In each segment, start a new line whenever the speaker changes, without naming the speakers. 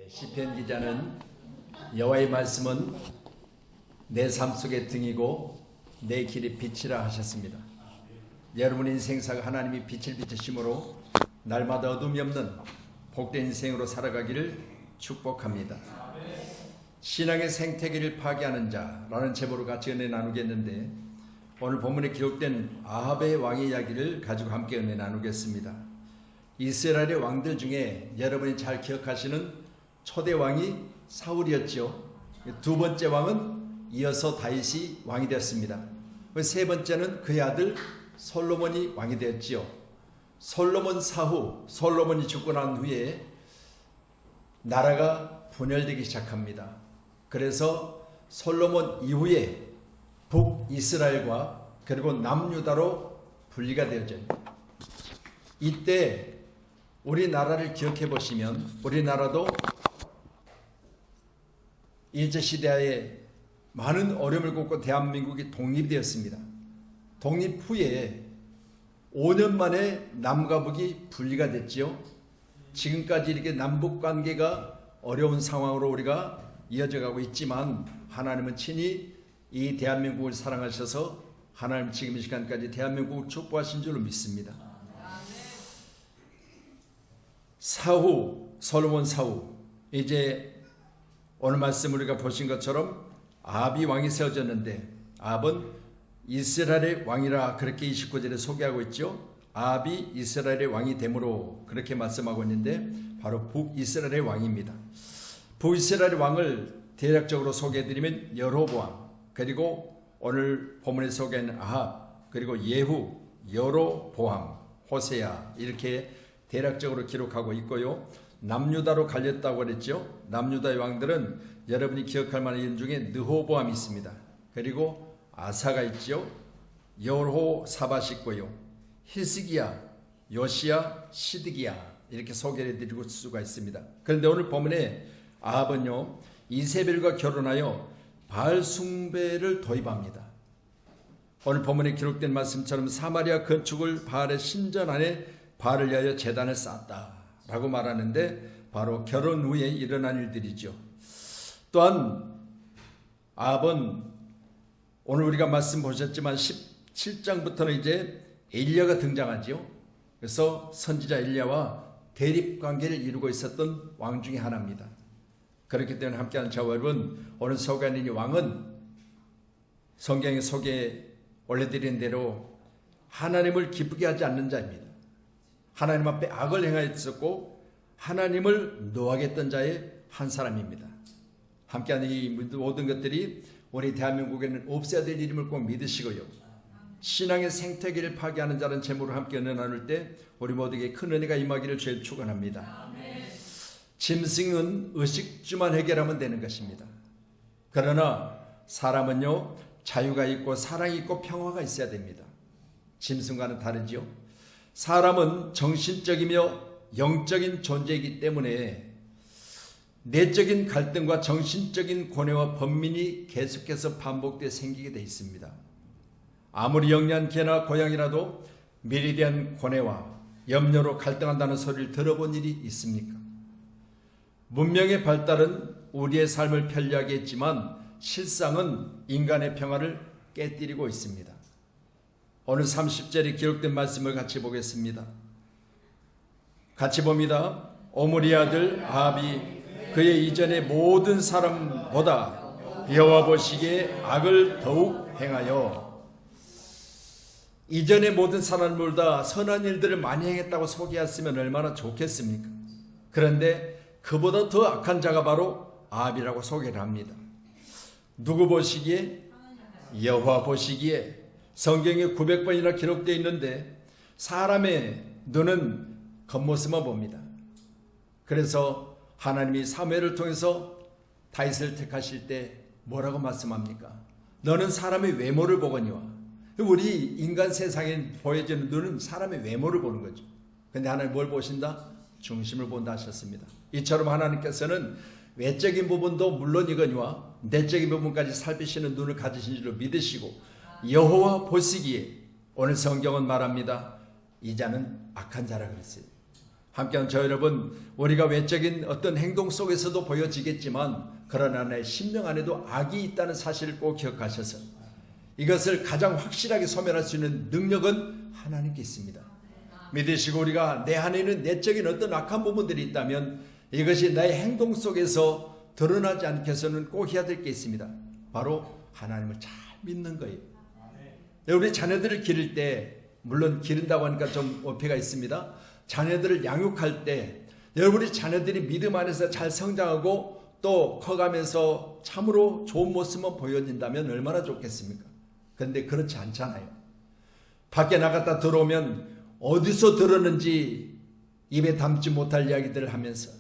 시편 기자는 여호와의 말씀은 내 삶 속의 등이고 내 길의 빛이라 하셨습니다. 여러분 인생사가 하나님이 빛을 비추심으로 날마다 어둠이 없는 복된 인생으로 살아가기를 축복합니다. 신앙의 생태계를 파괴하는 자라는 제목으로 같이 은혜 나누겠는데, 오늘 본문에 기록된 아합의 왕의 이야기를 가지고 함께 은혜 나누겠습니다. 이스라엘의 왕들 중에 여러분이 잘 기억하시는 초대 왕이 사울이었죠. 두 번째 왕은 이어서 다윗이 왕이 되었습니다. 세 번째는 그의 아들 솔로몬이 왕이 되었지요. 솔로몬 사후, 솔로몬이 죽고 난 후에 나라가 분열되기 시작합니다. 그래서 솔로몬 이후에 북이스라엘과 그리고 남유다로 분리가 되어져요. 이때 우리나라를 기억해 보시면, 우리나라도 일제시대에 많은 어려움을 겪고 대한민국이 독립되었습니다. 독립 후에 5년 만에 남과 북이 분리가 됐지요. 지금까지 이렇게 남북관계가 어려운 상황으로 우리가 이어져 가고 있지만, 하나님은 친히 이 대한민국을 사랑하셔서 하나님 지금 이 시간까지 대한민국을 축복하신 줄로 믿습니다. 사후, 솔로몬 사후, 이제 오늘 말씀 우리가 보신 것처럼 아합이 왕이 세워졌는데, 아합은 이스라엘의 왕이라 그렇게 29절에 소개하고 있죠. 아합이 이스라엘의 왕이 되므로 그렇게 말씀하고 있는데, 바로 북이스라엘의 왕입니다. 북이스라엘의 왕을 대략적으로 소개해드리면 여로보암, 그리고 오늘 본문에 소개하는 아합, 그리고 예후, 여로보암, 호세아, 이렇게 대략적으로 기록하고 있고요. 남유다로 갈렸다고 그랬죠. 남유다의 왕들은 여러분이 기억할 만한 이름 중에 느호보암이 있습니다. 그리고 아사가 있죠. 여호사밧이 있고요. 히스기야, 요시야, 시드기야, 이렇게 소개를 해드리고 수가 있습니다. 그런데 오늘 본문에 아합은요, 이세벨과 결혼하여 바알 숭배를 도입합니다. 오늘 본문에 기록된 말씀처럼 사마리아 건축을 바알의 신전 안에 바알을 위하여 제단을 쌓았다라고 말하는데, 바로 결혼 후에 일어난 일들이죠. 또한 아합은 오늘 우리가 말씀 보셨지만 17장부터는 이제 엘리야가 등장하지요. 그래서 선지자 엘리야와 대립관계를 이루고 있었던 왕 중에 하나입니다. 그렇기 때문에 함께하는 저와 여러분, 오늘 소개하는 이 왕은 성경에 소개 올려드린 대로 하나님을 기쁘게 하지 않는 자입니다. 하나님 앞에 악을 행하였었고 하나님을 노하겠던 자의 한 사람입니다. 함께하는 이 모든 것들이 우리 대한민국에는 없어야 될 일임을 꼭 믿으시고요. 신앙의 생태계를 파괴하는 자는 제목으로 함께 은혜 나눌 때 우리 모두에게 큰 은혜가 임하기를 주의 축원합니다. 짐승은 의식주만 해결하면 되는 것입니다. 그러나 사람은요, 자유가 있고 사랑이 있고 평화가 있어야 됩니다. 짐승과는 다르지요. 사람은 정신적이며 영적인 존재이기 때문에 내적인 갈등과 정신적인 고뇌와 번민이 계속해서 반복되어 생기게 되어 있습니다. 아무리 영리한 개나 고양이라도 미래에 대한 고뇌와 염려로 갈등한다는 소리를 들어본 일이 있습니까? 문명의 발달은 우리의 삶을 편리하게 했지만 실상은 인간의 평화를 깨뜨리고 있습니다. 오늘 30절에 기록된 말씀을 같이 보겠습니다. 같이 봅니다. 오므리 아들 아합이 그의 이전의 모든 사람보다 여호와 보시기에 악을 더욱 행하여, 이전의 모든 사람보다 선한 일들을 많이 행했다고 소개했으면 얼마나 좋겠습니까? 그런데 그보다 더 악한 자가 바로 아합이라고 소개를 합니다. 누구 보시기에? 여호와 보시기에. 성경에 900번이나 기록되어 있는데 사람의 눈은 겉모습만 봅니다. 그래서 하나님이 사무엘을 통해서 다윗을 택하실 때 뭐라고 말씀합니까? 너는 사람의 외모를 보거니와. 우리 인간 세상에 보여지는 눈은 사람의 외모를 보는 거죠. 근데 하나님 뭘 보신다? 중심을 본다 하셨습니다. 이처럼 하나님께서는 외적인 부분도 물론이거니와 내적인 부분까지 살피시는 눈을 가지신 줄로 믿으시고, 여호와 보시기에 오늘 성경은 말합니다. 이 자는 악한 자라 그랬어요. 함께한 저 여러분, 우리가 외적인 어떤 행동 속에서도 보여지겠지만 그러나 내 심령 안에도 악이 있다는 사실을 꼭 기억하셔서 이것을 가장 확실하게 소멸할 수 있는 능력은 하나님께 있습니다. 믿으시고 우리가 내 안에는 내적인 어떤 악한 부분들이 있다면 이것이 나의 행동 속에서 드러나지 않게 해서는 꼭 해야 될 게 있습니다. 바로 하나님을 잘 믿는 거예요. 우리 자녀들을 기를 때, 물론 기른다고 하니까 좀 어폐가 있습니다. 자녀들을 양육할 때 여러분의 자녀들이 믿음 안에서 잘 성장하고 또 커가면서 참으로 좋은 모습만 보여진다면 얼마나 좋겠습니까? 그런데 그렇지 않잖아요. 밖에 나갔다 들어오면 어디서 들었는지 입에 담지 못할 이야기들을 하면서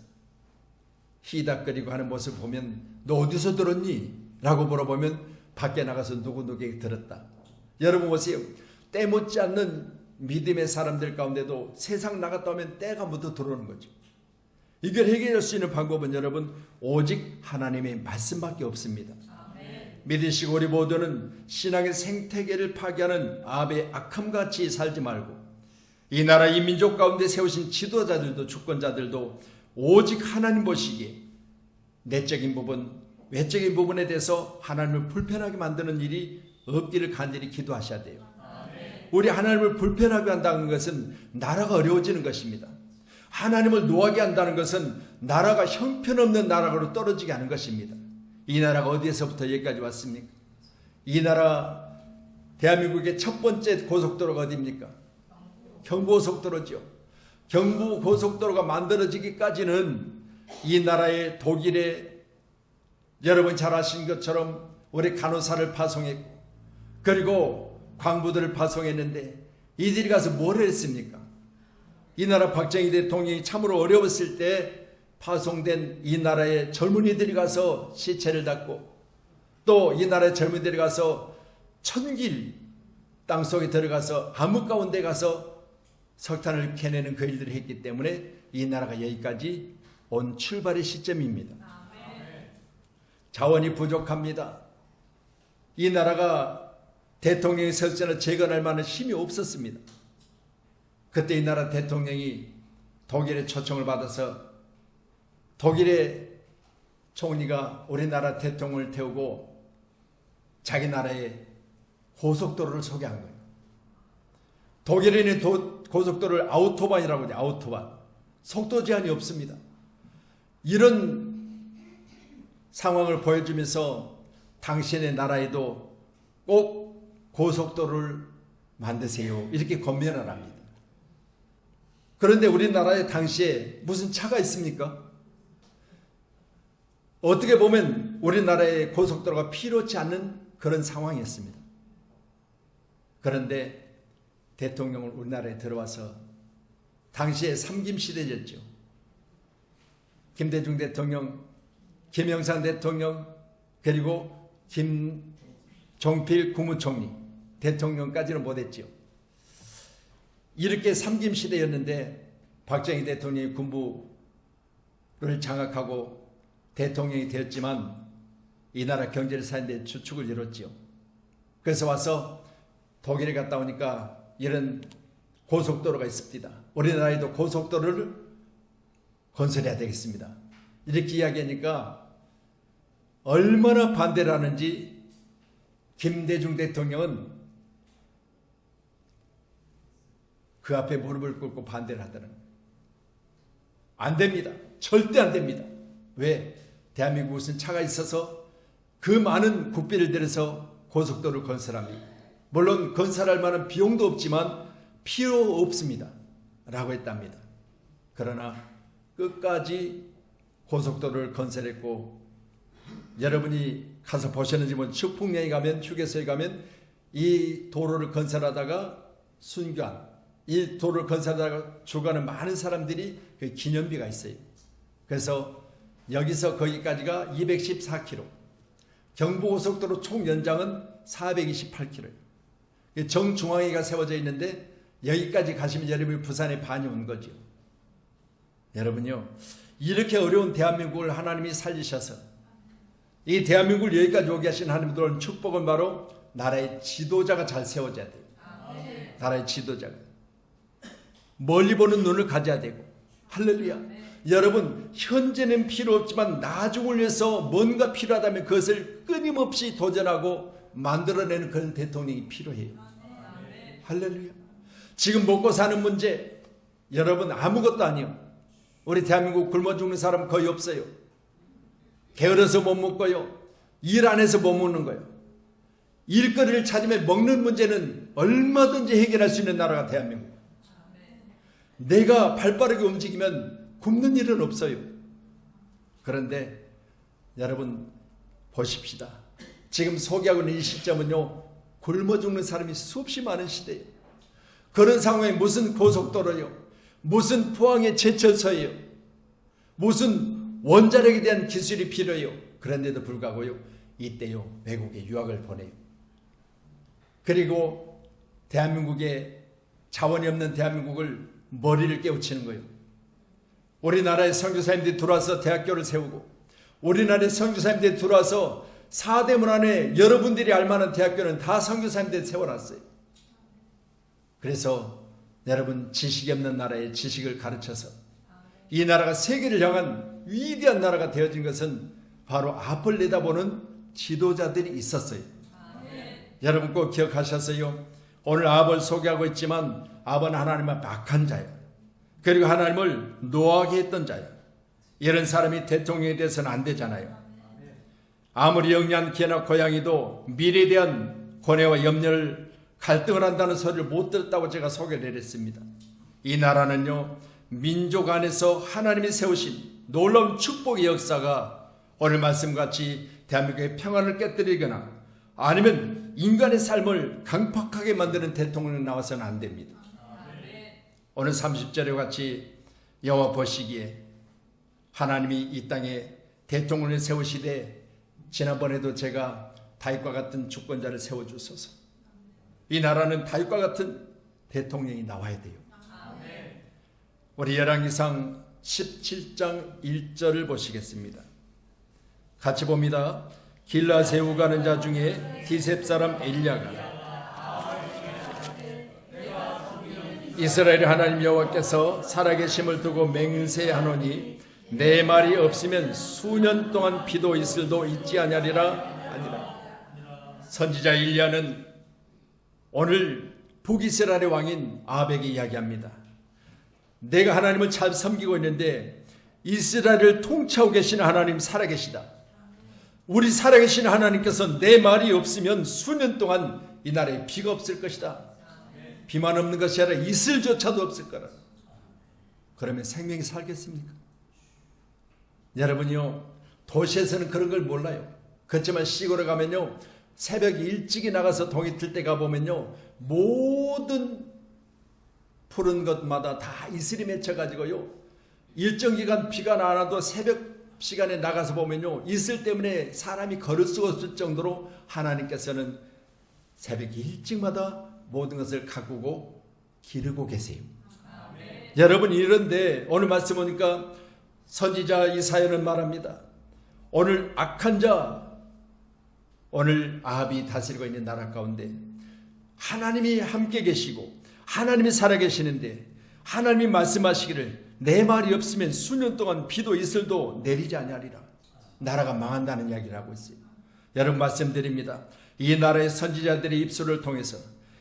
희닥거리고 하는 모습을 보면 너 어디서 들었니? 라고 물어보면 밖에 나가서 누구누구에게 들었다. 여러분 보세요. 때 묻지 않는 믿음의 사람들 가운데도 세상 나갔다 오면 때가 묻어 들어오는 거죠. 이걸 해결할 수 있는 방법은 여러분 오직 하나님의 말씀밖에 없습니다. 믿으시고 우리 모두는 신앙의 생태계를 파괴하는 아합의 악함같이 살지 말고 이 나라 이 민족 가운데 세우신 지도자들도 주권자들도 오직 하나님 보시기에 내적인 부분, 외적인 부분에 대해서 하나님을 불편하게 만드는 일이 없기를 간절히 기도하셔야 돼요. 우리 하나님을 불편하게 한다는 것은 나라가 어려워지는 것입니다. 하나님을 노하게 한다는 것은 나라가 형편없는 나라로 떨어지게 하는 것입니다. 이 나라가 어디에서부터 여기까지 왔습니까? 이 나라 대한민국의 첫 번째 고속도로가 어디입니까? 경부고속도로죠. 경부고속도로가 만들어지기까지는 이 나라의 독일에 여러분 잘 아시는 것처럼 우리 간호사를 파송했고 그리고 광부들을 파송했는데 이들이 가서 뭘 했습니까? 이 나라 박정희 대통령이 참으로 어려웠을 때 파송된 이 나라의 젊은이들이 가서 시체를 닦고 또 이 나라의 젊은이들이 가서 천길 땅속에 들어가서 암흑 가운데 가서 석탄을 캐내는 그 일들을 했기 때문에 이 나라가 여기까지 온 출발의 시점입니다. 자원이 부족합니다. 이 나라가 대통령이 설전을 재건할 만한 힘이 없었습니다. 그때 이 나라 대통령이 독일의 초청을 받아서 독일의 총리가 우리나라 대통령을 태우고 자기 나라의 고속도로를 소개한 거예요. 독일에는 고속도로를 아우토반이라고 하죠. 아우토반. 속도 제한이 없습니다. 이런 상황을 보여주면서 당신의 나라에도 꼭 고속도로를 만드세요. 이렇게 권면을 합니다. 그런데 우리나라에 당시에 무슨 차가 있습니까? 어떻게 보면 우리나라의 고속도로가 필요치 않는 그런 상황이었습니다. 그런데 대통령을 우리나라에 들어와서 당시에 삼김시대였죠. 김대중 대통령, 김영삼 대통령, 그리고 김종필 국무총리 대통령까지는 못했죠. 이렇게 삼김시대였는데 박정희 대통령이 군부를 장악하고 대통령이 되었지만 이 나라 경제를 사는데 주축을 이뤘죠. 그래서 와서 독일에 갔다 오니까 이런 고속도로가 있습니다. 우리나라에도 고속도로를 건설해야 되겠습니다. 이렇게 이야기하니까 얼마나 반대를 하는지 김대중 대통령은 그 앞에 무릎을 꿇고 반대를 하더라고요. 안 됩니다. 절대 안 됩니다. 왜? 대한민국은 차가 있어서 그 많은 국비를 들여서 고속도로를 건설합니다. 물론 건설할 만한 비용도 없지만 필요 없습니다. 라고 했답니다. 그러나 끝까지 고속도로를 건설했고 여러분이 가서 보셨는지 뭐 축풍여행 가면 휴게소에 가면 이 도로를 건설하다가 순교한 이 도로를 건설하다가 죽어가는 많은 사람들이 그 기념비가 있어요. 그래서 여기서 거기까지가 214km, 경부고속도로 총 연장은 428km예요. 정중앙에가 세워져 있는데 여기까지 가시면 여러분이 부산에 반이 온 거죠. 여러분요, 이렇게 어려운 대한민국을 하나님이 살리셔서 이 대한민국을 여기까지 오게 하신 하나님들은 축복은 바로 나라의 지도자가 잘 세워져야 돼요. 나라의 지도자가 멀리 보는 눈을 가져야 되고 할렐루야. 여러분, 현재는 필요 없지만 나중을 위해서 뭔가 필요하다면 그것을 끊임없이 도전하고 만들어내는 그런 대통령이 필요해요. 할렐루야. 지금 먹고 사는 문제, 여러분 아무것도 아니요. 우리 대한민국 굶어 죽는 사람 거의 없어요. 게으러서 못 먹고요. 일 안 해서 못 먹는 거예요. 일거리를 찾으면 먹는 문제는 얼마든지 해결할 수 있는 나라가 대한민국. 내가 발빠르게 움직이면 굶는 일은 없어요. 그런데 여러분 보십시다. 지금 소개하고 있는 이 시점은요, 굶어 죽는 사람이 수없이 많은 시대예요. 그런 상황에 무슨 고속도로요, 무슨 포항의 제철소예요, 무슨 원자력에 대한 기술이 필요해요. 그런데도 불구하고요, 이때요 외국에 유학을 보내요. 그리고 대한민국에 자원이 없는 대한민국을 머리를 깨우치는 거예요. 우리나라의 선교사님들이 들어와서 대학교를 세우고, 우리나라의 선교사님들이 들어와서 4대문 안에 여러분들이 알만한 대학교는 다 선교사님들이 세워놨어요. 그래서 여러분, 지식이 없는 나라에 지식을 가르쳐서 이 나라가 세계를 향한 위대한 나라가 되어진 것은 바로 앞을 내다보는 지도자들이 있었어요. 여러분 꼭 기억하셨어요? 오늘 아합을 소개하고 있지만 아합은 하나님의 막한 자예요. 그리고 하나님을 노하게 했던 자예요. 이런 사람이 대통령이 돼서는 안 되잖아요. 아무리 영리한 개나 고양이도 미래에 대한 고뇌와 염려를 갈등을 한다는 소리를 못 들었다고 제가 소개를 했습니다. 이 나라는요, 민족 안에서 하나님이 세우신 놀라운 축복의 역사가 오늘 말씀같이 대한민국의 평안을 깨뜨리거나 아니면 인간의 삶을 강팍하게 만드는 대통령이 나와서는 안 됩니다. 오늘 30절에 같이 여호와 보시기에 하나님이 이 땅에 대통령을 세우시되, 지난번에도 제가 다윗과 같은 주권자를 세워주소서. 이 나라는 다윗과 같은 대통령이 나와야 돼요. 우리 열왕기상 17장 1절을 보시겠습니다. 같이 봅니다. 길라세우 가는 자 중에 디셉 사람 엘리야가 이스라엘 하나님 여호와께서 살아계심을 두고 맹세하노니 내 말이 없으면 수년 동안 비도 이슬도 있지 아니하리라 아니라. 선지자 엘리야는 오늘 북이스라엘의 왕인 아합에게 이야기합니다. 내가 하나님을 잘 섬기고 있는데 이스라엘을 통치하고 계시는 하나님 살아계시다. 우리 살아계신 하나님께서 내 말이 없으면 수년 동안 이 나라에 비가 없을 것이다. 비만 없는 것이 아니라 이슬조차도 없을 거라. 그러면 생명이 살겠습니까? 여러분이요, 도시에서는 그런 걸 몰라요. 그렇지만 시골에 가면요, 새벽 일찍이 나가서 동이 틀 때 가보면요, 모든 푸른 것마다 다 이슬이 맺혀가지고요, 일정 기간 비가 안 와도 새벽 시간에 나가서 보면요, 이슬 때문에 사람이 걸을 수가 없을 정도로 하나님께서는 새벽 일찍마다 모든 것을 가꾸고 기르고 계세요. 여러분, 이런데 오늘 말씀 보니까 선지자 이사야는 말합니다. 오늘 악한 자, 오늘 아합이 다스리고 있는 나라 가운데 하나님이 함께 계시고 하나님이 살아계시는데 하나님이 말씀하시기를 내 말이 없으면 수년 동안 비도 이슬도 내리지 아니하리라. 나라가 망한다는 이야기를 하고 있어요. 여러분 말씀드립니다. 이 나라의 선지자들의 입술을 통해서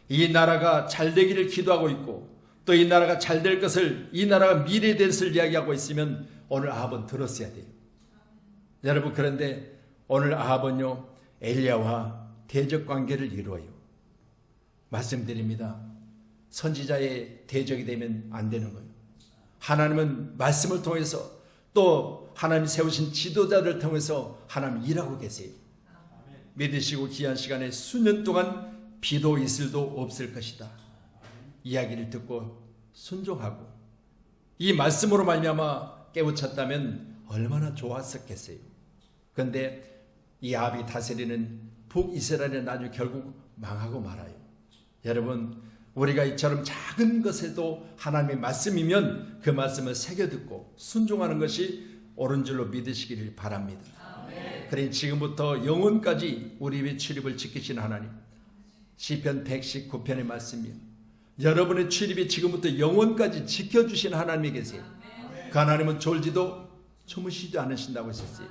이 나라가 잘 되기를 기도하고 있고 또 이 나라가 잘 될 것을, 이 나라가 미래에 대해서 이야기하고 있으면 오늘 아합은 들었어야 돼요. 여러분, 그런데 오늘 아합은요, 엘리야와 대적 관계를 이루어요. 말씀드립니다. 선지자의 대적이 되면 안 되는 거예요. 하나님은 말씀을 통해서 또 하나님이 세우신 지도자를 통해서 하나님 일하고 계세요. 믿으시고 귀한 시간에 수년 동안 비도 이슬도 없을 것이다. 이야기를 듣고 순종하고 이 말씀으로 말미암아 깨우쳤다면 얼마나 좋았었겠어요. 그런데 이 아합이 다스리는 북이스라엘은 나중에 결국 망하고 말아요. 여러분, 우리가 이처럼 작은 것에도 하나님의 말씀이면 그 말씀을 새겨듣고 순종하는 것이 옳은 줄로 믿으시기를 바랍니다. 그러니 지금부터 영원까지 우리 위에 출입을 지키시는 하나님, 시편 119편의 말씀이요, 여러분의 출입이 지금부터 영원까지 지켜주시는 하나님이 계세요. 그 하나님은 졸지도 주무시지도 않으신다고 했었어요.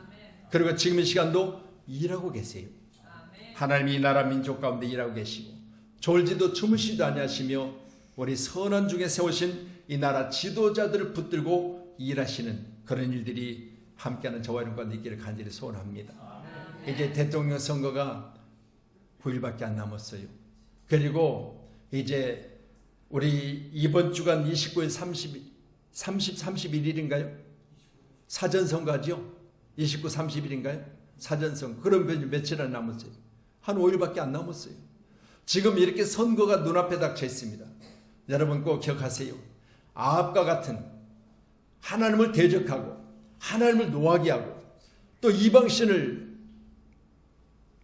그리고 지금 이 시간도 일하고 계세요. 하나님이 이 나라 민족 가운데 일하고 계시고 졸지도 주무시지도 아니하시며 우리 선한 중에 세우신 이 나라 지도자들을 붙들고 일하시는 그런 일들이 함께하는 저와 여러분 가운데 있기를 간절히 소원합니다. 이제 대통령 선거가 9일밖에 안 남았어요. 그리고 이제 우리 이번 주간 29일 31일인가요? 사전선거죠? 29, 30일인가요? 사전선거. 그럼 며칠 안 남았어요? 한 5일밖에 안 남았어요. 지금 이렇게 선거가 눈앞에 닥쳐 있습니다. 여러분 꼭 기억하세요. 아합과 같은 하나님을 대적하고 하나님을 노하게 하고 또 이방신을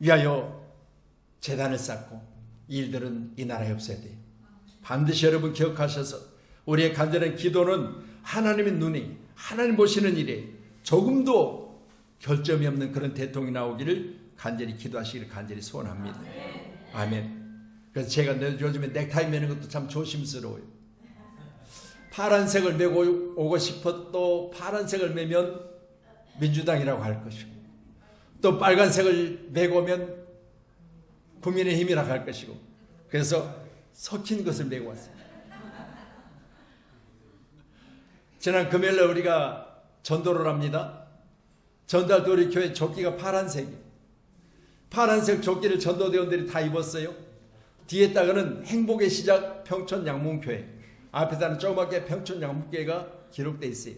위하여 제단을 쌓고 이 일들은 이 나라에 없어야 돼요. 반드시 여러분 기억하셔서 우리의 간절한 기도는 하나님의 눈이 하나님 보시는 일에 조금도 결점이 없는 그런 대통령이 나오기를 간절히 기도하시기를 간절히 소원합니다. 아멘. 그래서 제가 요즘에 넥타이 매는 것도 참 조심스러워요. 파란색을 메고 오고 싶어도 파란색을 매면 민주당이라고 할 것이고 또 빨간색을 메고 오면 국민의힘이라고 할 것이고 그래서 섞인 것을 메고 왔어요. 지난 금요일날 우리가 전도를 합니다. 전도할 때 우리 교회 조끼가 파란색이에요. 파란색 조끼를 전도대원들이 다 입었어요. 뒤에다가는 행복의 시작 평촌양문교회 앞에다는 조그맣게 평촌양문교회가 기록되어 있어요.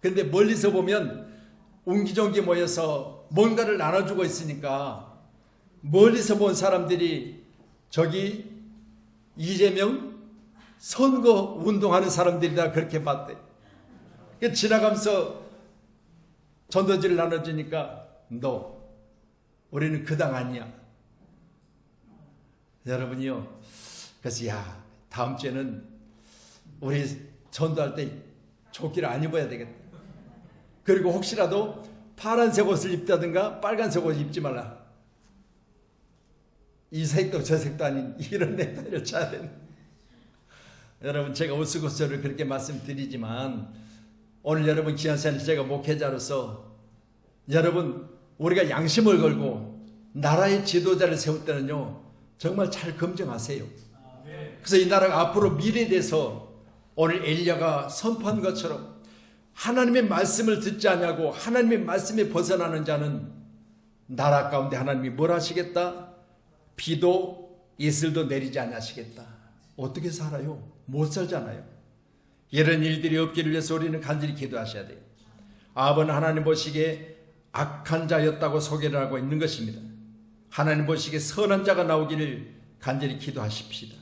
근데 멀리서 보면 옹기종기 모여서 뭔가를 나눠주고 있으니까 멀리서 본 사람들이 저기 이재명 선거 운동하는 사람들이다 그렇게 봤대. 지나가면서 전도지를 나눠주니까 너 우리는 그 당 아니야. 여러분이요. 그래서 다음 주에는 우리 전도할 때 조끼를 안 입어야 되겠다. 그리고 혹시라도 파란색 옷을 입다든가 빨간색 옷을 입지 말라. 이 색도 저 색도 아닌 이런 넥타이를 차야 된다. 여러분 제가 우스갯소리를 그렇게 말씀드리지만 오늘 여러분 귀한 시간에 제가 목회자로서 여러분 우리가 양심을 걸고 나라의 지도자를 세울 때는요 정말 잘 검증하세요. 그래서 이 나라가 앞으로 미래에 대해서 오늘 엘리야가 선포한 것처럼 하나님의 말씀을 듣지 않냐고 하나님의 말씀에 벗어나는 자는 나라 가운데 하나님이 뭘 하시겠다? 비도 이슬도 내리지 않으시겠다. 어떻게 살아요? 못 살잖아요. 이런 일들이 없기를 위해서 우리는 간절히 기도하셔야 돼요. 아합은 하나님 보시기에 악한 자였다고 소개를 하고 있는 것입니다. 하나님 보시기에 선한 자가 나오기를 간절히 기도하십시다.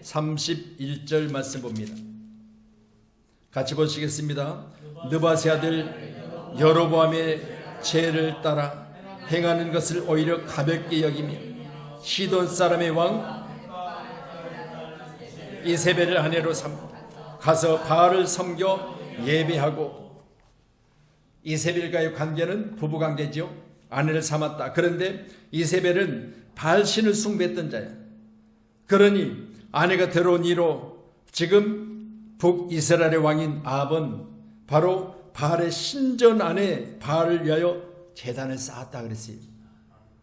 31절 말씀 봅니다. 같이 보시겠습니다. 느바세 아들 여로보암의 죄를 따라 행하는 것을 오히려 가볍게 여기며 시돈 사람의 왕 이세벨을 아내로 삼고 가서 바알을 섬겨 예배하고 이세벨과의 관계는 부부관계죠. 아내를 삼았다. 그런데 이세벨은 바알신을 숭배했던 자야. 그러니 아내가 들어온 이로 지금 북이스라엘의 왕인 아합은 바로 바알의 신전 안에 바알을 위하여 제단을 쌓았다 그랬어요.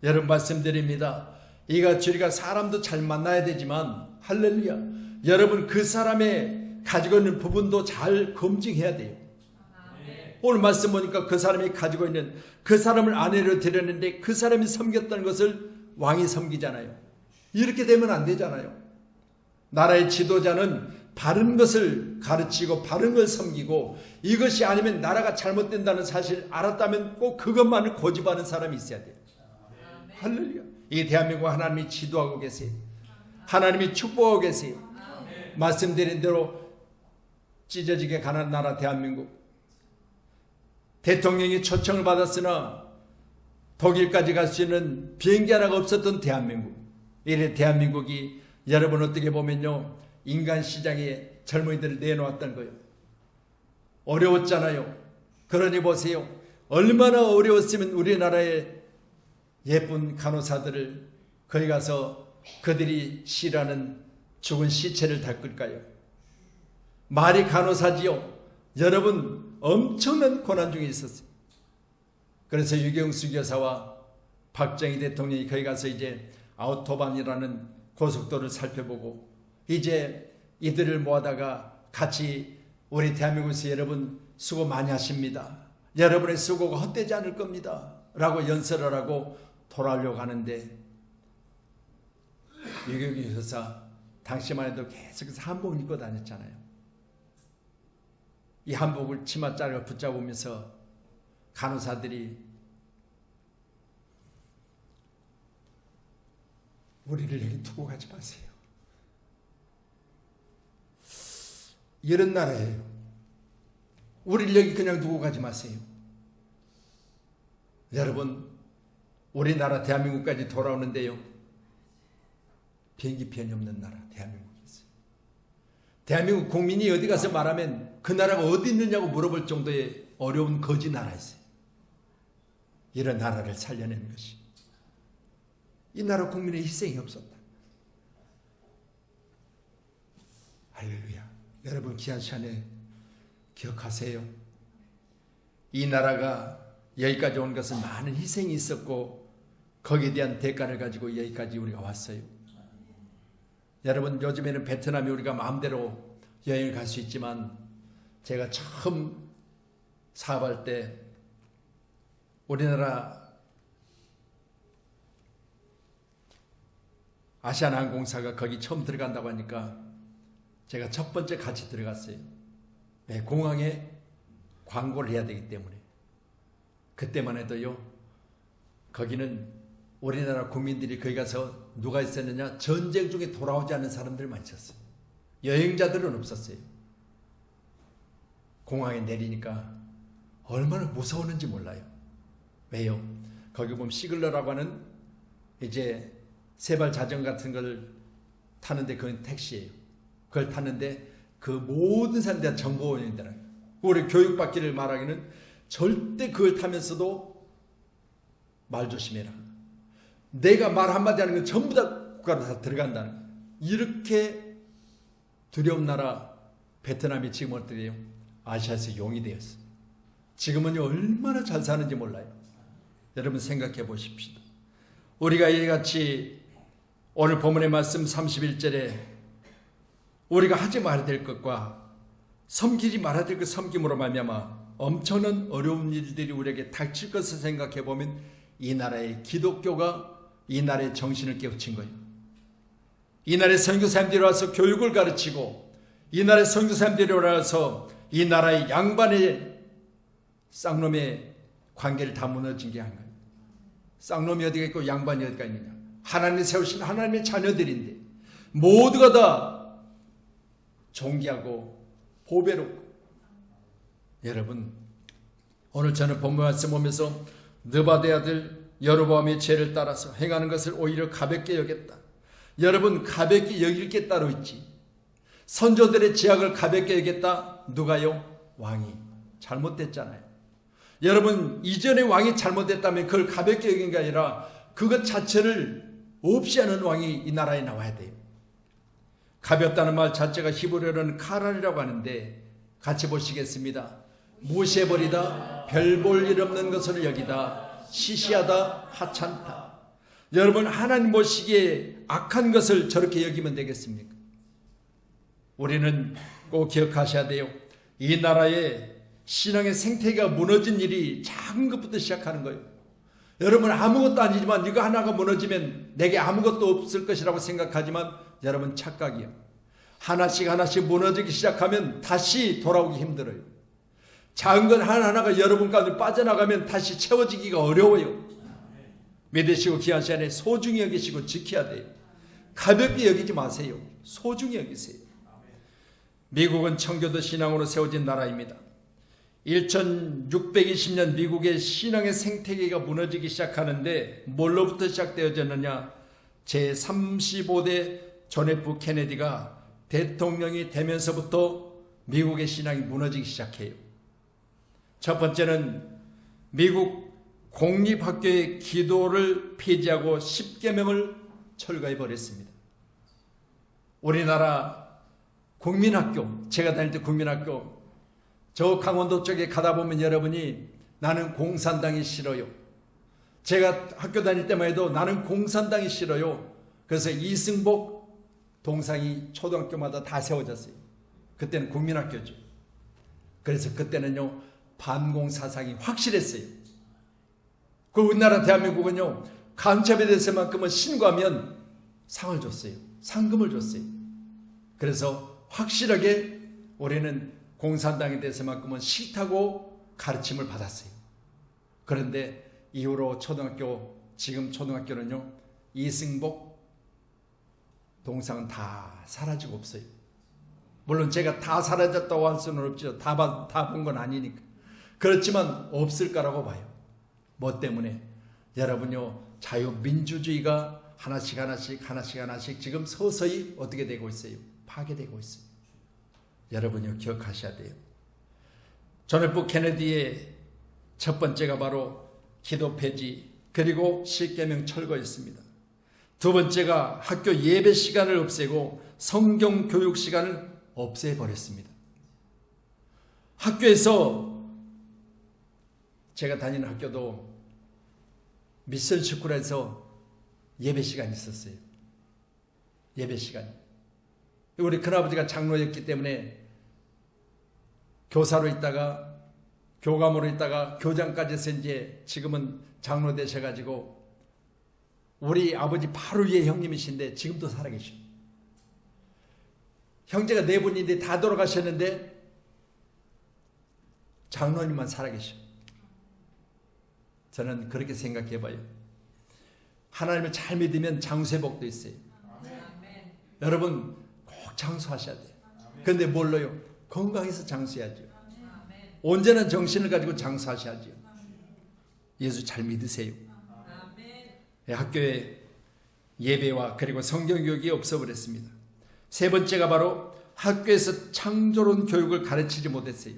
여러분 말씀드립니다. 이같이 우리가 사람도 잘 만나야 되지만 할렐루야 여러분 그 사람의 가지고 있는 부분도 잘 검증해야 돼요. 오늘 말씀 보니까 그 사람이 가지고 있는 그 사람을 아내로 데렸는데 그 사람이 섬겼다는 것을 왕이 섬기잖아요. 이렇게 되면 안 되잖아요. 나라의 지도자는 바른 것을 가르치고 바른 걸 섬기고 이것이 아니면 나라가 잘못된다는 사실을 알았다면 꼭 그것만을 고집하는 사람이 있어야 돼요. 할렐루야. 이 대한민국 하나님이 지도하고 계세요. 하나님이 축복하고 계세요. 말씀드린 대로 찢어지게 가난 나라 대한민국. 대통령이 초청을 받았으나 독일까지 갈 수 있는 비행기 하나가 없었던 대한민국. 이래 대한민국이 여러분 어떻게 보면요 인간 시장에 젊은이들을 내놓았던 거예요. 어려웠잖아요. 그러니 보세요. 얼마나 어려웠으면 우리나라의 예쁜 간호사들을 거기 가서 그들이 싫어하는 죽은 시체를 닦을까요? 말이 간호사지요. 여러분 엄청난 고난 중에 있었어요. 그래서 유경수 교사와 박정희 대통령이 거기 가서 이제 아우토반이라는 고속도로를 살펴보고 이제 이들을 모아다가 같이 우리 대한민국에서 여러분 수고 많이 하십니다. 여러분의 수고가 헛되지 않을 겁니다. 라고 연설을 하고 돌아오려고 하는데 유경수 교사 당시만 해도 계속해서 한복을 입고 다녔잖아요. 이 한복을 치맛자락을 붙잡으면서 간호사들이 우리를 여기 두고 가지 마세요. 이런 나라예요. 우리를 여기 그냥 두고 가지 마세요. 여러분, 우리나라 대한민국까지 돌아오는데요. 비행기편이 없는 나라 대한민국이었어요. 대한민국 국민이 어디 가서 말하면 그 나라가 어디 있느냐고 물어볼 정도의 어려운 거지 나라였어요. 이런 나라를 살려내는 것이 이 나라 국민의 희생이 없었다. 할렐루야. 여러분 귀한 시간에 기억하세요. 이 나라가 여기까지 온 것은 많은 희생이 있었고 거기에 대한 대가를 가지고 여기까지 우리가 왔어요. 여러분 요즘에는 베트남에 우리가 마음대로 여행을 갈 수 있지만 제가 처음 사업할 때 우리나라 아시아나항공사가 거기 처음 들어간다고 하니까 제가 첫 번째 같이 들어갔어요. 네, 공항에 광고를 해야 되기 때문에. 그때만 해도요, 거기는 우리나라 국민들이 거기 가서 누가 있었느냐? 전쟁 중에 돌아오지 않은 사람들만 있었어요. 여행자들은 없었어요. 공항에 내리니까 얼마나 무서웠는지 몰라요. 왜요? 거기 보면 시글러라고 하는 이제 세발 자전거 같은 걸 타는데 그건 택시예요. 그걸 탔는데 그 모든 사람들 정보원이더라고요. 우리 교육받기를 말하기는 절대 그걸 타면서도 말 조심해라. 내가 말 한마디 하는 건 전부 다 국가로 다 들어간다는 거예요. 이렇게 두려운 나라 베트남이 지금 어떻게 돼요? 아시아에서 용이 되었어요. 지금은 얼마나 잘 사는지 몰라요. 여러분 생각해 보십시오. 우리가 이같이 오늘 본문의 말씀 31절에 우리가 하지 말아야 될 것과 섬기지 말아야 될 것 섬김으로 말미암아 엄청난 어려운 일들이 우리에게 닥칠 것을 생각해 보면 이 나라의 기독교가 이 나라의 정신을 깨우친 거예요. 이 나라의 선교사님들이 와서 교육을 가르치고 이 나라의 선교사님들이 와서 이 나라의 양반의 쌍놈의 관계를 다 무너진 게 한 거예요. 쌍놈이 어디가 있고 양반이 어디가 있느냐. 하나님이 세우신 하나님의 자녀들인데 모두가 다 존귀하고 보배롭고. 여러분 오늘 저는 본문 말씀 보면서 느바데 아들 여로보암의 죄를 따라서 행하는 것을 오히려 가볍게 여겼다. 여러분 가볍게 여길 게 따로 있지. 선조들의 제약을 가볍게 여겼다. 누가요? 왕이 잘못됐잖아요. 여러분 이전에 왕이 잘못됐다면 그걸 가볍게 여긴 게 아니라 그것 자체를 없이 하는 왕이 이 나라에 나와야 돼요. 가볍다는 말 자체가 히브리어로는 카랄이라고 하는데 같이 보시겠습니다. 무시해버리다, 별 볼 일 없는 것을 여기다, 시시하다, 하찮다. 여러분 하나님 보시기에 악한 것을 저렇게 여기면 되겠습니까? 우리는 꼭 기억하셔야 돼요. 이 나라의 신앙의 생태계가 무너진 일이 작은 것부터 시작하는 거예요. 여러분 아무것도 아니지만 이거 하나가 무너지면 내게 아무것도 없을 것이라고 생각하지만 여러분 착각이에요. 하나씩 하나씩 무너지기 시작하면 다시 돌아오기 힘들어요. 작은 것 하나하나가 여러분 가운데 빠져나가면 다시 채워지기가 어려워요. 믿으시고 귀한 시간에 소중히 여기시고 지켜야 돼요. 가볍게 여기지 마세요. 소중히 여기세요. 미국은 청교도 신앙으로 세워진 나라입니다. 1620년 미국의 신앙의 생태계가 무너지기 시작하는데 뭘로부터 시작되어졌느냐? 제35대 존 F 케네디가 대통령이 되면서부터 미국의 신앙이 무너지기 시작해요. 첫 번째는 미국 공립학교의 기도를 폐지하고 10계명을 철거해 버렸습니다. 우리나라 국민학교, 제가 다닐 때 국민학교 저 강원도 쪽에 가다 보면 여러분이 나는 공산당이 싫어요. 제가 학교 다닐 때만 해도 나는 공산당이 싫어요. 그래서 이승복 동상이 초등학교마다 다 세워졌어요. 그때는 국민학교죠. 그래서 그때는요 반공 사상이 확실했어요. 그 우리나라 대한민국은요 간첩에 대해서만큼은 신고하면 상을 줬어요. 상금을 줬어요. 그래서 확실하게 우리는 공산당에 대해서만큼은 싫다고 가르침을 받았어요. 그런데 이후로 초등학교, 지금 초등학교는요 이승복 동상은 다 사라지고 없어요. 물론 제가 다 사라졌다고 할 수는 없죠. 다 본 건 아니니까. 그렇지만 없을 거라고 봐요. 뭐 때문에? 여러분요 자유민주주의가 하나씩 지금 서서히 어떻게 되고 있어요? 파괴되고 있어요. 여러분요 기억하셔야 돼요. 존 F 케네디의 첫 번째가 바로 기도 폐지 그리고 십계명 철거였습니다. 두 번째가 학교 예배 시간을 없애고 성경 교육 시간을 없애버렸습니다. 학교에서 제가 다니는 학교도 미션 스쿨에서 예배 시간이 있었어요. 예배 시간이. 우리 큰아버지가 장로였기 때문에 교사로 있다가 교감으로 있다가 교장까지 해서 이제 지금은 장로 되셔가지고 우리 아버지 바로 위에 형님이신데 지금도 살아계셔. 형제가 네 분인데 다 돌아가셨는데 장로님만 살아계셔. 저는 그렇게 생각해봐요. 하나님을 잘 믿으면 장수회복도 있어요. 여러분 꼭 장수하셔야 돼요. 그런데 뭘로요? 건강해서 장수해야죠. 온전한 정신을 가지고 장수하셔야죠. 예수 잘 믿으세요. 학교에 예배와 그리고 성경교육이 없어버렸습니다. 세 번째가 바로 학교에서 창조론 교육을 가르치지 못했어요.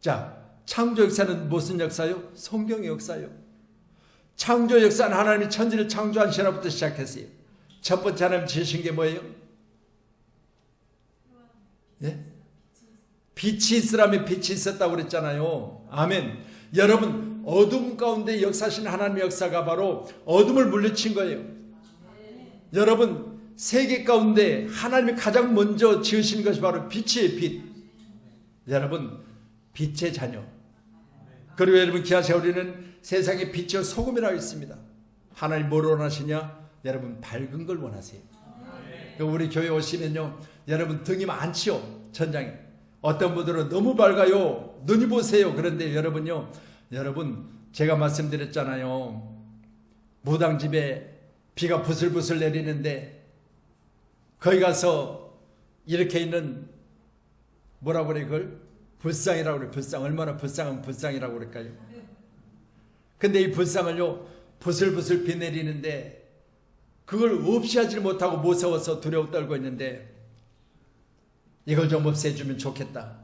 자, 창조 역사는 무슨 역사요? 성경의 역사요. 창조 역사는 하나님이 천지를 창조한 시간부터 시작했어요. 첫 번째 하나님 지으신 게 뭐예요? 네? 빛이 있으라면 빛이 있었다고 그랬잖아요. 아멘. 여러분 어둠 가운데 역사하신 하나님의 역사가 바로 어둠을 물리친 거예요. 여러분 세계 가운데 하나님이 가장 먼저 지으신 것이 바로 빛이에요. 빛. 여러분 빛의 자녀. 그리고 여러분 기하세요. 우리는 세상의 빛이요 소금이라고 있습니다. 하나님 뭘 원하시냐? 여러분 밝은 걸 원하세요. 우리 교회 오시면요 여러분 등이 많지요. 천장에. 어떤 분들은 너무 밝아요. 눈이 보세요. 그런데 여러분요 여러분 제가 말씀드렸잖아요. 무당집에 비가 부슬부슬 내리는데 거기 가서 이렇게 있는 뭐라고 그래 그걸? 불상이라고 그래. 불상. 얼마나 불쌍한 불상이라고 그럴까요? 근데 이 불상을요 부슬부슬 비 내리는데 그걸 없이 하지 못하고 무서워서 두려워 떨고 있는데 이걸 좀 없애주면 좋겠다.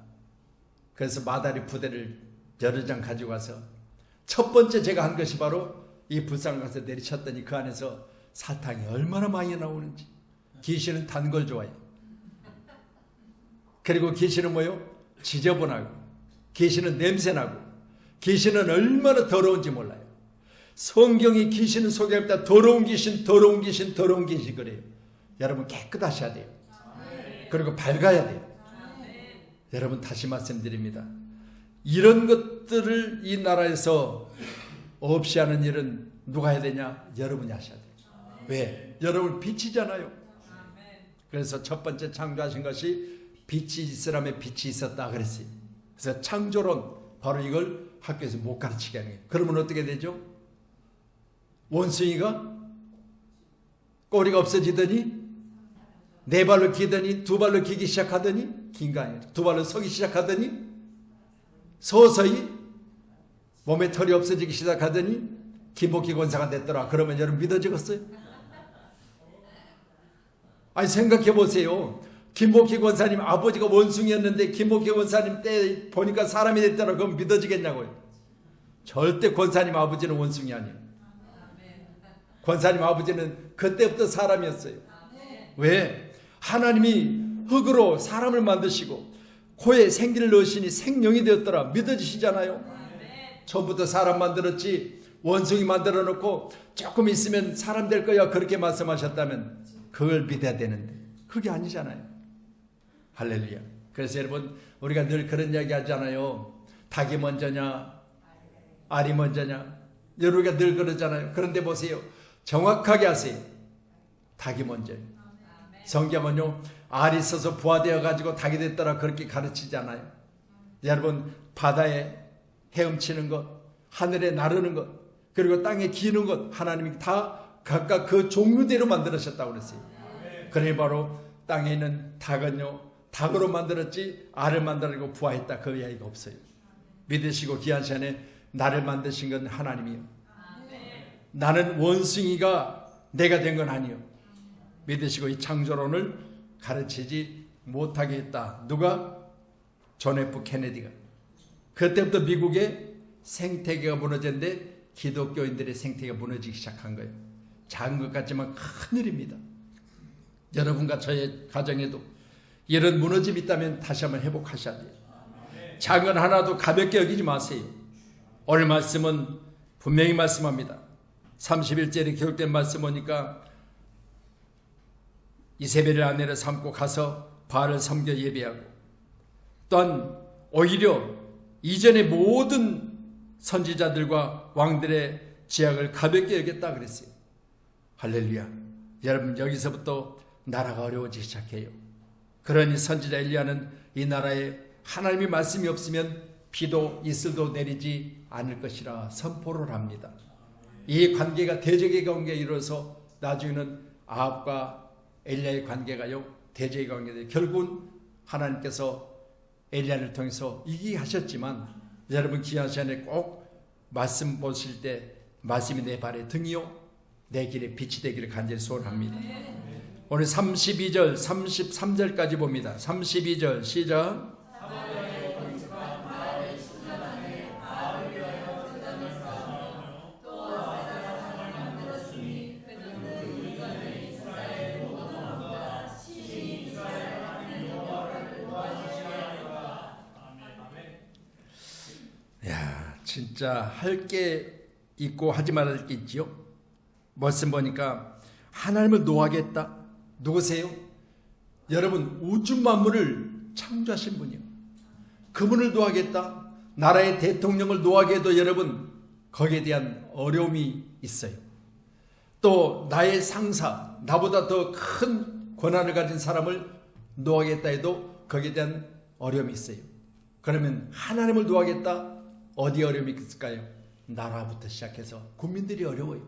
그래서 마다리 부대를 여러 장 가지고 와서 첫 번째 제가 한 것이 바로 이 불상을 가서 내리쳤더니 그 안에서 사탕이 얼마나 많이 나오는지. 귀신은 단 걸 좋아해요. 그리고 귀신은 뭐요? 지저분하고 귀신은 냄새나고 귀신은 얼마나 더러운지 몰라요. 성경이 귀신을 소개합니다. 더러운 귀신 그래요. 여러분 깨끗하셔야 돼요. 그리고 밝아야 돼요. 여러분 다시 말씀드립니다. 이런 것들을 이 나라에서 없이 하는 일은 누가 해야 되냐? 여러분이 하셔야 돼요. 왜? 여러분 빛이잖아요. 그래서 첫 번째 창조하신 것이 빛이 있으라면 빛이 있었다 그랬어요. 그래서 창조론 바로 이걸 학교에서 못 가르치게 하는 거예요. 그러면 어떻게 되죠? 원숭이가 꼬리가 없어지더니 네 발로 기더니 두 발로 기기 시작하더니 긴가 아니라 두 발로 서기 시작하더니 서서히 몸에 털이 없어지기 시작하더니 김복희 권사가 됐더라. 그러면 여러분 믿어지겠어요? 아니 생각해 보세요. 김복희 권사님 아버지가 원숭이였는데 김복희 권사님 때 보니까 사람이 됐더라. 그럼 믿어지겠냐고요? 절대 권사님 아버지는 원숭이 아니에요. 권사님 아버지는 그때부터 사람이었어요. 왜? 하나님이 흙으로 사람을 만드시고 코에 생기를 넣으시니 생명이 되었더라. 믿어지시잖아요. 처음부터 사람 만들었지 원숭이 만들어 놓고 조금 있으면 사람 될 거야 그렇게 말씀하셨다면 그걸 믿어야 되는데 그게 아니잖아요. 할렐루야. 그래서 여러분 우리가 늘 그런 이야기 하잖아요. 닭이 먼저냐 알이 먼저냐 우리가 늘 그러잖아요. 그런데 보세요. 정확하게 하세요. 닭이 먼저예요. 성경은요 알이 있어서 부화되어 가지고 닭이 됐더라 그렇게 가르치지 않아요. 여러분 바다에 헤엄치는 것, 하늘에 나르는 것, 그리고 땅에 기는 것 하나님이 다 각각 그 종류대로 만들으셨다고 그랬어요. 그러니 바로 땅에 있는 닭은요 닭으로 만들었지 알을 만들고 부화했다 그 이야기가 없어요. 믿으시고 귀한 시간에 나를 만드신 건 하나님이요. 나는 원숭이가 내가 된 건 아니요. 믿으시고 이 창조론을 가르치지 못하게 했다. 누가? 존 F 케네디가. 그때부터 미국의 생태계가 무너졌는데 기독교인들의 생태계가 무너지기 시작한 거예요. 작은 것 같지만 큰일입니다. 여러분과 저의 가정에도 이런 무너짐이 있다면 다시 한번 회복하셔야 돼요. 작은 건 하나도 가볍게 여기지 마세요. 오늘 말씀은 분명히 말씀합니다. 31절에 기록된 말씀 보니까 이세벨의 아내를 삼고 가서 바알을 섬겨 예배하고 또한 오히려 이전의 모든 선지자들과 왕들의 지약을 가볍게 여겼다 그랬어요. 할렐루야. 여러분 여기서부터 나라가 어려워지기 시작해요. 그러니 선지자 엘리야는 이 나라에 하나님의 말씀이 없으면 비도 이슬도 내리지 않을 것이라 선포를 합니다. 이 관계가 대적의 관계에 이르러서 나중에는 아합과 엘리야의 관계가요 대적의 관계가 결국은 하나님께서 엘리야를 통해서 이기게 하셨지만 여러분 귀한 시간에 꼭 말씀 보실 때 말씀이 내 발의 등이요 내 길에 빛이 되기를 간절히 소원합니다. 오늘 32절 33절까지 봅니다. 32절 시작. 진짜 할 게 있고 하지 말아야 게 있지요. 말씀 보니까 하나님을 노하겠다. 누구세요? 여러분 우주 만물을 창조하신 분이요. 그분을 노하겠다. 나라의 대통령을 노하게 해도 여러분 거기에 대한 어려움이 있어요. 또 나의 상사, 나보다 더 큰 권한을 가진 사람을 노하겠다 해도 거기에 대한 어려움이 있어요. 그러면 하나님을 노하겠다. 어디 어려움이 있을까요? 나라부터 시작해서 국민들이 어려워요.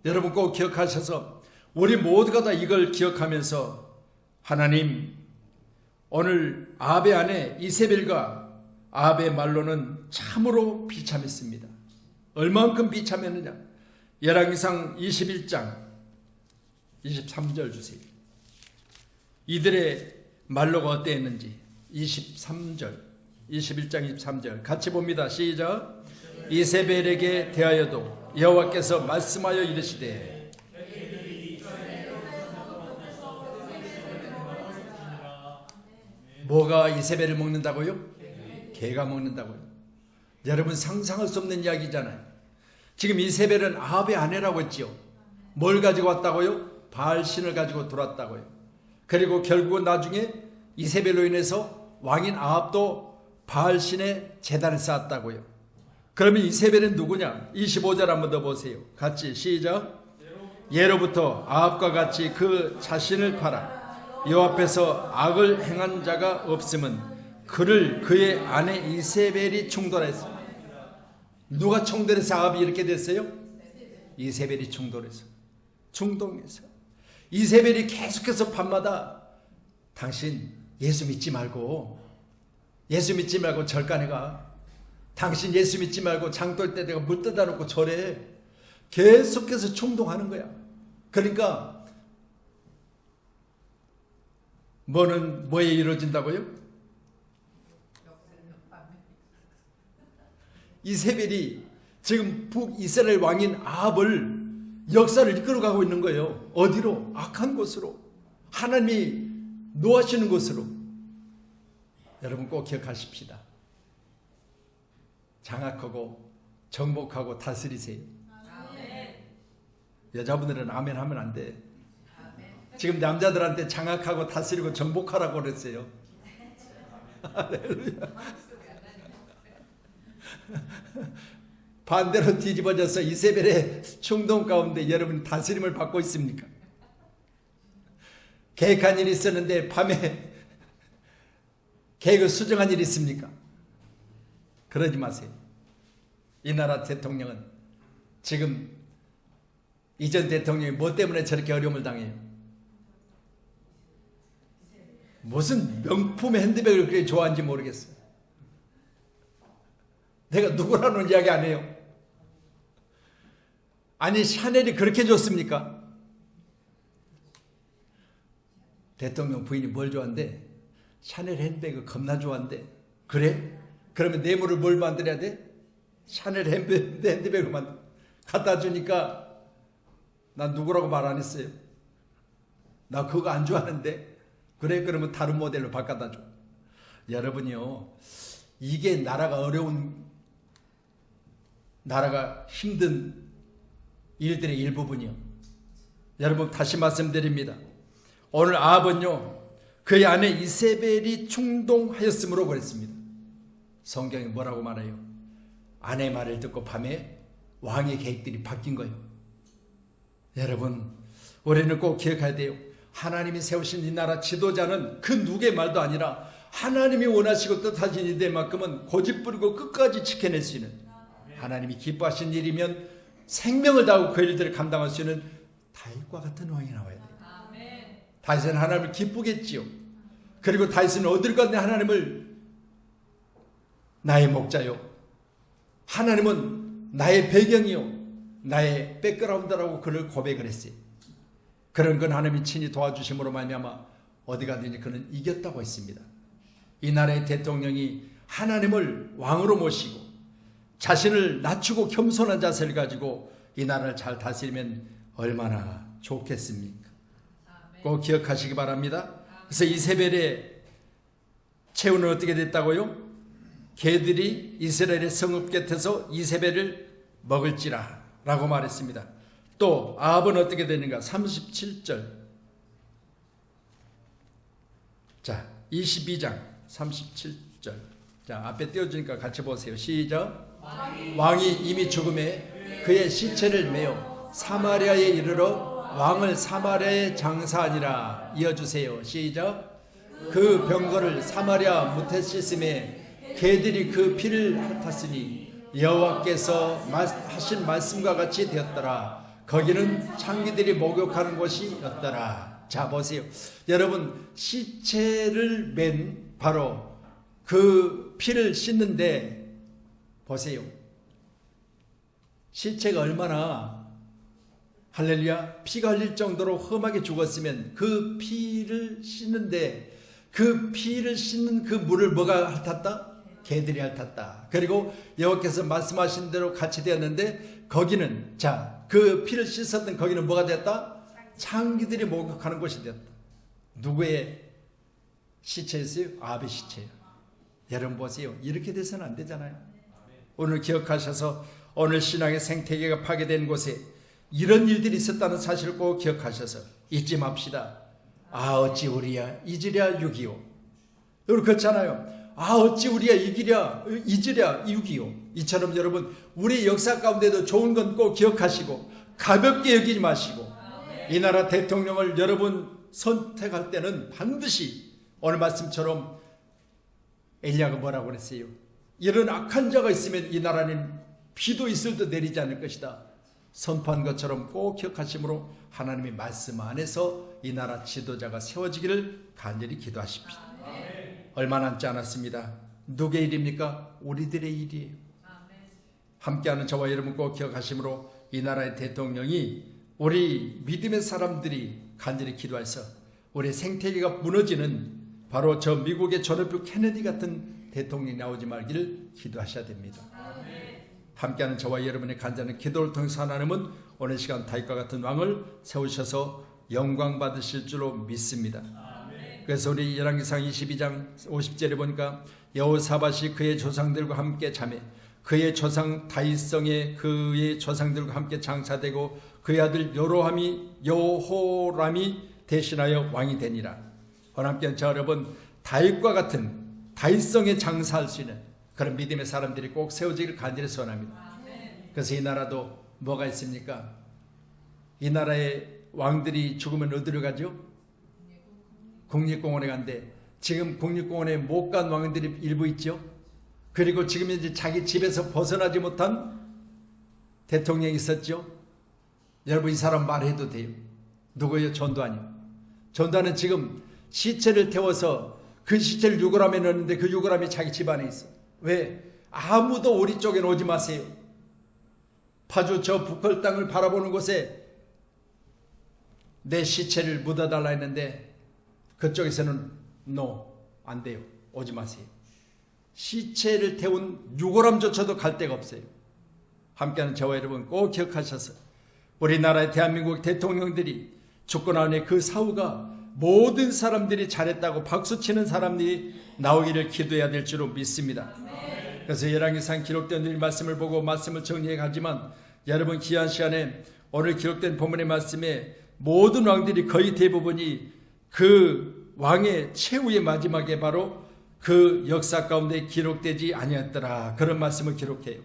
여러분 꼭 기억하셔서 우리 모두가 다 이걸 기억하면서 하나님 오늘 아합의 아내 이세벨과 아합의 말로는 참으로 비참했습니다. 얼만큼 비참했느냐? 열왕기상 21장 23절 주세요. 이들의 말로가 어땠는지 23절 21장 23절 같이 봅니다. 시작. 이세벨에게 대하여도 여호와께서 말씀하여 이르시되 뭐가 이세벨을 먹는다고요? 개가 먹는다고요. 여러분 상상할 수 없는 이야기잖아요. 지금 이세벨은 아합의 아내라고 했지요. 뭘 가지고 왔다고요? 바알신을 가지고 들어왔다고요. 그리고 결국은 나중에 이세벨로 인해서 왕인 아합도 바알신의 제단을 쌓았다고요. 그러면 이세벨은 누구냐? 25절 한번 더 보세요. 같이 시작. 예로부터 아합과 같이 그 자신을 팔아 여호와 앞에서 악을 행한 자가 없음은 그를 그의 아내 이세벨이 충돌했어. 누가 충돌해서 아합이 이렇게 됐어요? 이세벨이 충돌해서. 충동해서 이세벨이 계속해서 밤마다 당신 예수 믿지 말고 절간에 가. 당신 예수 믿지 말고 장돌 때 내가 물 떠다 놓고 절해. 계속해서 충동하는 거야. 그러니까 뭐는 뭐에 이루어진다고요? 이세벨이 지금 북이스라엘 왕인 아합을 역사를 이끌어가고 있는 거예요. 어디로? 악한 곳으로. 하나님이 노하시는 곳으로. 여러분 꼭 기억하십시다. 장악하고 정복하고 다스리세요. 여자분들은 아멘 하면 안 돼. 지금 남자들한테 장악하고 다스리고 정복하라고 그랬어요. 반대로 뒤집어져서 이세벨의 충동 가운데 여러분 다스림을 받고 있습니까? 계획한 일이 있었는데 밤에 계획을 수정한 일이 있습니까? 그러지 마세요. 이 나라 대통령은 지금 이전 대통령이 뭐 때문에 저렇게 어려움을 당해요? 무슨 명품의 핸드백을 그렇게 좋아하는지 모르겠어요. 내가 누구라는 이야기 안 해요. 아니 샤넬이 그렇게 좋습니까? 대통령 부인이 뭘 좋아한대? 샤넬 핸드백을 겁나 좋아한대. 그래? 그러면 뇌물을 뭘 만들어야 돼? 샤넬 핸드백을 갖다 주니까 난 누구라고 말 안 했어요. 나 그거 안 좋아하는데. 그래? 그러면 다른 모델로 바꿔다 줘. 여러분이요, 이게 나라가 어려운, 나라가 힘든 일들의 일부분이요. 여러분 다시 말씀드립니다. 오늘 아합은요, 그의 아내 이세벨이 충동하였으므로 그랬습니다. 성경이 뭐라고 말해요? 아내 말을 듣고 밤에 왕의 계획들이 바뀐 거예요. 여러분, 우리는 꼭 기억해야 돼요. 하나님이 세우신 이 나라 지도자는 그 누구의 말도 아니라 하나님이 원하시고 뜻하신 일들만큼은 고집부리고 끝까지 지켜낼 수 있는, 하나님이 기뻐하신 일이면 생명을 다하고 그 일들을 감당할 수 있는 다윗과 같은 왕이 나와야 돼요. 다윗은 하나님을 기쁘겠지요. 그리고 다윗은 어딜 가든 하나님을 나의 목자요, 하나님은 나의 배경이요, 나의 백그라운드라고 그를 고백을 했어요. 그런 건 하나님이 친히 도와주심으로 말미암아 어디 가든지 그는 이겼다고 했습니다. 이 나라의 대통령이 하나님을 왕으로 모시고 자신을 낮추고 겸손한 자세를 가지고 이 나라를 잘 다스리면 얼마나 좋겠습니까? 꼭 기억하시기 바랍니다. 그래서 이세벨의 최후는 어떻게 됐다고요? 개들이 이스라엘의 성읍 곁에서 이세벨을 먹을지라 라고 말했습니다. 또 아합은 어떻게 되는가? 37절. 자, 22장 37절. 자, 앞에 띄워주니까 같이 보세요. 시작. 왕이 이미 죽음에 그의 시체를 메어 사마리아에 이르러 왕을 사마리아에 장사하니라. 이어주세요. 시작. 그 병거를 사마리아 못에 씻음에 개들이 그 피를 핥았으니 여호와께서 하신 말씀과 같이 되었더라. 거기는 창기들이 목욕하는 곳이었더라. 자, 보세요. 여러분, 시체를 맨 바로 그 피를 씻는데 보세요. 시체가 얼마나, 할렐루야, 피가 흘릴 정도로 험하게 죽었으면 그 피를 씻는데, 그 피를 씻는 그 물을 뭐가 핥았다? 개들이 핥았다. 그리고 여호와께서 말씀하신 대로 같이 되었는데 거기는, 자, 그 피를 씻었던 거기는 뭐가 되었다? 창기들이 목욕하는 곳이 되었다. 누구의 시체였어요? 아합의 시체예요. 여러분 보세요. 이렇게 돼서는 안 되잖아요. 오늘 기억하셔서 오늘 신앙의 생태계가 파괴된 곳에 이런 일들이 있었다는 사실을 꼭 기억하셔서 잊지 맙시다. 아, 어찌 우리야 잊으랴 유기요. 여러분 그렇잖아요. 아, 어찌 우리야 잊으랴 유기요. 이처럼 여러분, 우리 역사 가운데도 좋은 건 꼭 기억하시고 가볍게 여기지 마시고, 이 나라 대통령을 여러분 선택할 때는 반드시 오늘 말씀처럼 엘리야가 뭐라고 그랬어요? 이런 악한 자가 있으면 이 나라는 비도 있을 때 내리지 않을 것이다. 선포한 것처럼 꼭 기억하심으로 하나님의 말씀 안에서 이 나라 지도자가 세워지기를 간절히 기도하십시오. 얼마 남지 않았습니다. 누구의 일입니까? 우리들의 일이에요. 함께하는 저와 여러분 꼭 기억하심으로 이 나라의 대통령이, 우리 믿음의 사람들이 간절히 기도해서 우리 생태계가 무너지는 바로 저 미국의 존 F 케네디 같은 대통령이 나오지 말기를 기도하셔야 됩니다. 함께하는 저와 여러분의 간절한 기도를 통해서 하나님은 오늘 시간 다윗과 같은 왕을 세우셔서 영광 받으실 줄로 믿습니다. 그래서 우리 열왕기상 22장 50절에 보니까 여호사밧이 그의 조상들과 함께 자매 그의 조상 다윗성에 그의 조상들과 함께 장사되고 그의 아들 여호람이 대신하여 왕이 되니라. 하나님께 저 여러분 다윗과 같은 다윗성에 장사할 수 있는 그런 믿음의 사람들이 꼭 세워지기를 간절히 소원합니다. 그래서 이 나라도 뭐가 있습니까? 이 나라의 왕들이 죽으면 어디로 가죠? 국립공원에 간대. 지금 국립공원에 못 간 왕들이 일부 있죠. 그리고 지금 이제 자기 집에서 벗어나지 못한 대통령이 있었죠. 여러분 이 사람 말해도 돼요. 누구예요? 전두환이요. 전두환은 지금 시체를 태워서 그 시체를 유골함에 넣었는데 그 유골함이 자기 집안에 있어. 왜? 아무도 우리 쪽에는 오지 마세요. 파주 저 북한 땅을 바라보는 곳에 내 시체를 묻어달라 했는데 그쪽에서는 안 돼요. 오지 마세요. 시체를 태운 유골함조차도 갈 데가 없어요. 함께하는 저와 여러분 꼭 기억하셔서 우리나라의 대한민국 대통령들이 죽고 난 후에 그 사후가 모든 사람들이 잘했다고 박수치는 사람들이 나오기를 기도해야 될 줄로 믿습니다. 그래서 열왕기상 기록된 이 말씀을 보고 말씀을 정리해 가지만 여러분 귀한 시간에 오늘 기록된 본문의 말씀에 모든 왕들이 거의 대부분이 그 왕의 최후의 마지막에 바로 그 역사 가운데 기록되지 아니었더라. 그런 말씀을 기록해요.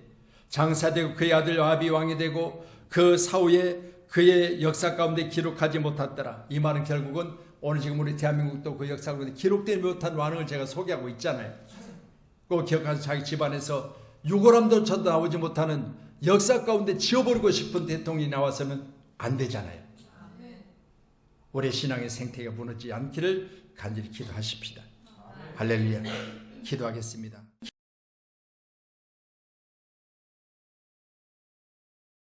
장사되고 그의 아들 아합이 왕이 되고 그 사후에 그의 역사 가운데 기록하지 못했더라. 이 말은 결국은 오늘 지금 우리 대한민국도 그 역사 가운데 기록되지 못한 왕을 제가 소개하고 있잖아요. 꼭 기억하셔서 자기 집안에서 유골함조차도 나오지 못하는 역사 가운데 지워버리고 싶은 대통령이 나와서는 안 되잖아요. 우리 신앙의 생태가 무너지지 않기를 간절히 기도하십시다. 할렐루야. 기도하겠습니다.